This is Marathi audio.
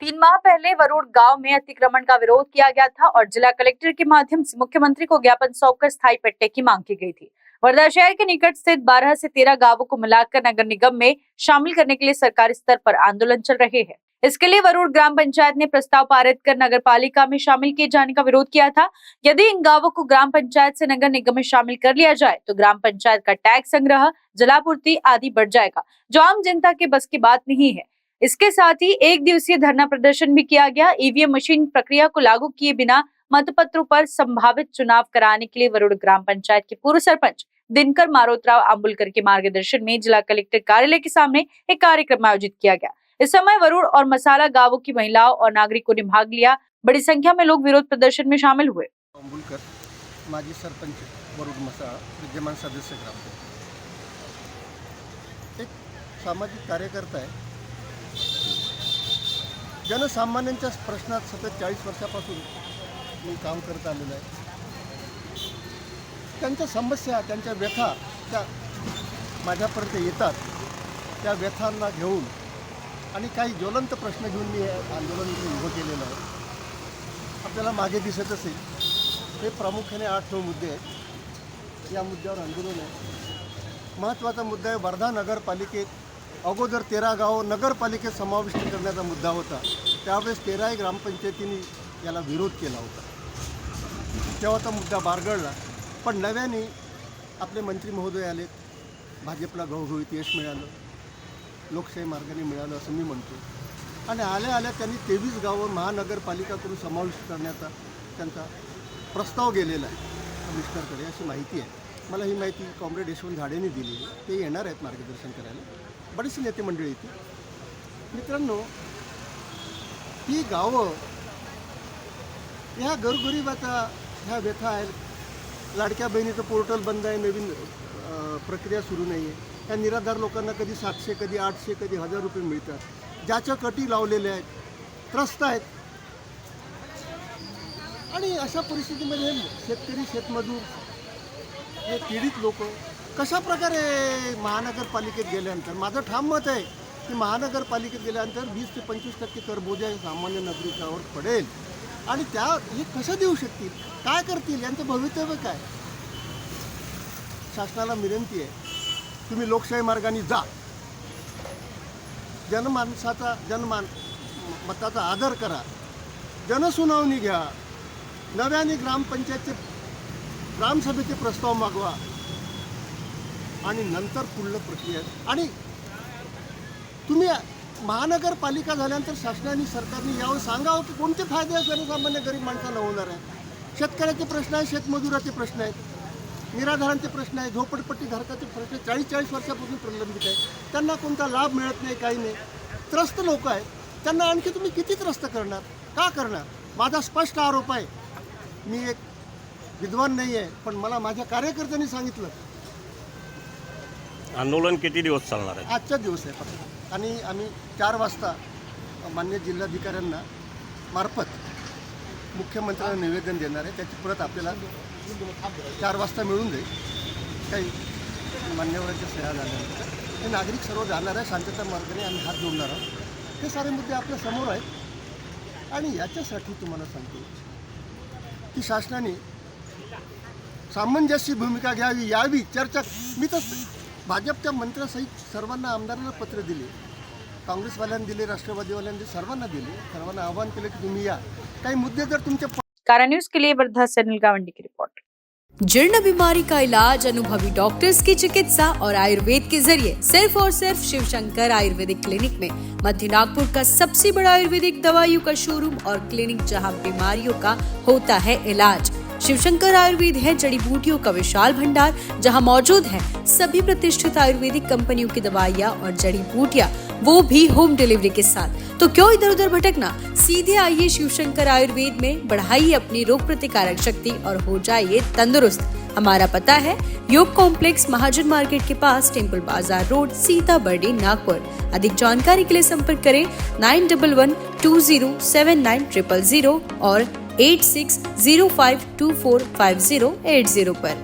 3 माह पहले वरुड़ गांव में अतिक्रमण का विरोध किया गया था और जिला कलेक्टर के माध्यम से मुख्यमंत्री को ज्ञापन सौंपकर स्थायी पट्टे की मांग की गई थी। वर्धा शहर के निकट स्थित 12 से 13 गांवों को मिलाकर नगर निगम में शामिल करने के लिए सरकारी स्तर पर आंदोलन चल रहे हैं। इसके लिए वरुड़ ग्राम पंचायत ने प्रस्ताव पारित कर नगर पालिका में शामिल किए जाने का विरोध किया था। यदि इन गांवों को ग्राम पंचायत से नगर निगम में शामिल कर लिया जाए तो ग्राम पंचायत का टैक्स संग्रह, जलापूर्ति आदि बढ़ जाएगा, जो आम जनता के बस की बात नहीं है। इसके साथ ही एक दिवसीय धरना प्रदर्शन भी किया गया। ईवीएम मशीन प्रक्रिया को लागू किए बिना मतपत्रों पर संभावित चुनाव कराने के लिए वरुड़ ग्राम पंचायत के पूर्व सरपंच दिनकर मारोतराव आंबुलकर के मार्गदर्शन में जिला कलेक्टर कार्यालय के सामने एक कार्यक्रम आयोजित किया गया। इस समय वरुड़ और मसाला गांवों की महिलाओं और नागरिकों ने भाग लिया। बड़ी संख्या में लोग विरोध प्रदर्शन में शामिल हुए। आंबुलकर, माजी सरपंच वरुड़ मसाला, विद्यमान सदस्य ग्रामपंचायत, एक सामाजिक कार्यकर्ता आहे। जनसामान्यांच्या प्रश्नात सतत 40 वर्षापासून मी काम करत आलेलो आहे। त्यांच्या समस्या, त्यांच्या व्यथा त्या माझ्यापर्यंत येतात। त्या व्यथांना घेऊन आणि काही ज्वलंत प्रश्न घेऊन मी आंदोलन उभं केलेलं आहे। आपल्याला मागे दिसत असेल हे प्रामुख्याने 8-9 मुद्दे आहेत। या मुद्द्यावर आंदोलन आहे। महत्त्वाचा मुद्दा आहे वर्धा नगरपालिकेत अगोदर 13 गाव नगरपालिकेत समाविष्ट करण्याचा मुद्दा होता। त्यावेळेस 13 ग्रामपंचायतींनी याला विरोध केला होता। तेव्हा तो मुद्दा बारगळला, पण नव्याने आपले मंत्री महोदय आले, भाजपला घवघवीत यश मिळालं, लोकशाही मार्गाने मिळालं असं मी म्हणतो। आणि आल्या आल्या त्यांनी 23 गावं महानगरपालिका करून समाविष्ट करण्याचा त्यांचा प्रस्ताव गेलेला आहे कमिशनरकडे, अशी माहिती आहे। मला ही माहिती कॉम्रेड यशवंत झाडेंनी दिली आहे। ते येणार आहेत मार्गदर्शन करायला। बरीचशी नेते मंडळी येते। मित्रांनो, ही गावं ह्या गोरगरिबाचा ह्या व्यथा आहेत। लाडक्या बहिणीचं पोर्टल बंद आहे, नवीन प्रक्रिया सुरू नाही आहे। त्या निराधार लोकांना कधी 700, कधी 800, कधी 1000 रुपये मिळतात। ज्याच्या कटी लावलेल्या आहेत, त्रस्त आहेत। आणि अशा परिस्थितीमध्ये शेतकरी, शेतमजूर, हे पीडित लोक कशा प्रकारे महानगरपालिकेत गेल्यानंतर, माझं ठाम मत आहे की महानगरपालिकेत गेल्यानंतर 20 ते 25% करबोजा सामान्य नागरिकावर पडेल। आणि त्या हे कसं देऊ शकतील, काय करतील, यांचं भवितव्य काय? शासनाला विनंती आहे, तुम्ही लोकशाही मार्गाने जा, मताचा आदर करा, जनसुनावणी घ्या, नव्याने ग्रामसभेचे प्रस्ताव मागवा आणि नंतर पुढलं प्रक्रिया। आणि तुम्ही महानगरपालिका झाल्यानंतर शासनाने, सरकारने यावर सांगावं की कोणते फायदे सर्वसामान्य गरीब माणसाला होणार आहे। शेतकऱ्याचे प्रश्न आहेत, शेतमजुराचे प्रश्न आहेत, निराधारांचे प्रश्न आहेत, झोपडपट्टीधारकाचे प्रश्न 40-40 वर्षापासून प्रलंबित आहेत। त्यांना कोणता लाभ मिळत नाही, काही नाही। त्रस्त लोक आहेत, त्यांना आणखी तुम्ही किती त्रस्त करणार, का करणार? माझा स्पष्ट आरोप आहे, मी एक विद्वान नाही आहे, पण मला माझ्या कार्यकर्त्यांनी सांगितलं आंदोलन किती दिवस चालणार आहे? आजचा दिवस आहे फक्त। आणि आम्ही 4 वाजता मान्य जिल्हाधिकाऱ्यांना मार्फत मुख्यमंत्र्यांना निवेदन देणार आहे। त्याची प्रत आपल्याला 4 वाजता मिळून जाईल। काही मान्यवरांच्या सह्या झाल्यानंतर हे नागरिक सर्व जाणार आहे। शांतता मार्गाने आम्ही हात जोडणार आहोत। हे सारे मुद्दे आपल्या समोर आहेत। आणि याच्यासाठी तुम्हाला सांगतो की शासनाने सामंजस्य भूमिका घ्यावी, यावी चर्चा। मी तर भाजपच्या मंत्र्यासहित सर्वांना आमदारांना पत्र दिले, काँग्रेसवाल्यांनी दिले, राष्ट्रवादीवाल्यांनी सर्वांना दिले, सर्वांना आवाहन केले की तुम्ही या। काही मुद्दे जर तुमचे कारा न्यूज के लिए वर्धा से अनिल गावंडी की रिपोर्ट। जीर्ण बीमारी का इलाज अनुभवी डॉक्टर्स की चिकित्सा और आयुर्वेद के जरिए सिर्फ और सिर्फ शिवशंकर आयुर्वेदिक क्लिनिक में। मध्य नागपुर का सबसे बड़ा आयुर्वेदिक दवाइयों का शोरूम और क्लिनिक, जहां बीमारियों का होता है इलाज। शिवशंकर आयुर्वेद है जड़ी बूटियों का विशाल भंडार, जहां मौजूद है सभी प्रतिष्ठित आयुर्वेदिक कंपनियों की दवाइयां और जड़ी बूटियां, वो भी होम डिलीवरी के साथ। तो क्यों इधर उधर भटकना, सीधे आइए शिवशंकर आयुर्वेद में, बढ़ाइए अपनी रोग प्रतिकारक शक्ति और हो जाइए तंदुरुस्त। हमारा पता है योग कॉम्प्लेक्स, महाजन मार्केट के पास, टेम्पल बाजार रोड, सीताबर्डी, नागपुर। अधिक जानकारी के लिए संपर्क करें 9112079000 और 8605245080 पर।